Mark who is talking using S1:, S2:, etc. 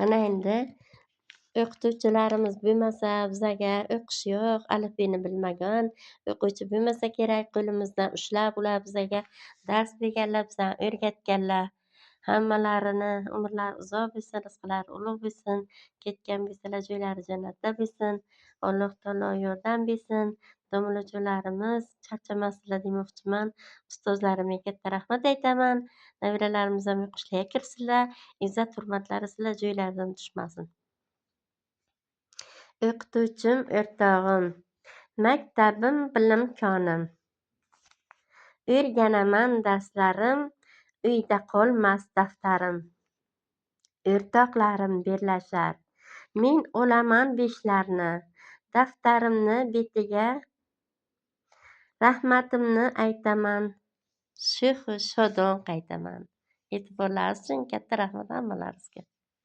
S1: Ana endi o'qituvchilarimiz bo'lmasa bizaga o'qish yo'q, alifbeni bilmagan o'quvchi bo'lmasa kerak, qo'limizdan ushlab ular bizaga dars berganlar, bizani o'rgatganlar. Hammalarini umrlari uzoq bo'lsin, rizqlari ulug' bo'lsin, ketgan bo'lsalar joylari jannatda bo'lsin. Alloh taolo yordam bersin. Domlajonlarimiz charchamasdilar demoqchiman. Ustozlarimga katta rahmat aytaman. Nabiralarimiz ham o'qishga kirsinlar, izzat hurmatlari sizlar joylaridan tushmasin. O'qituvchim o'rtog'im, maktabim bilim konim. O'rganaman darslarim, uyda qolmas daftarim. O'rtoqlarim birlashar, men olaman beshlarni, daftarimni betiga rahmatimni aytaman, sho'xu shodon qaytaman. E'tiborlaringiz uchun katta rahmat hammalaringizga.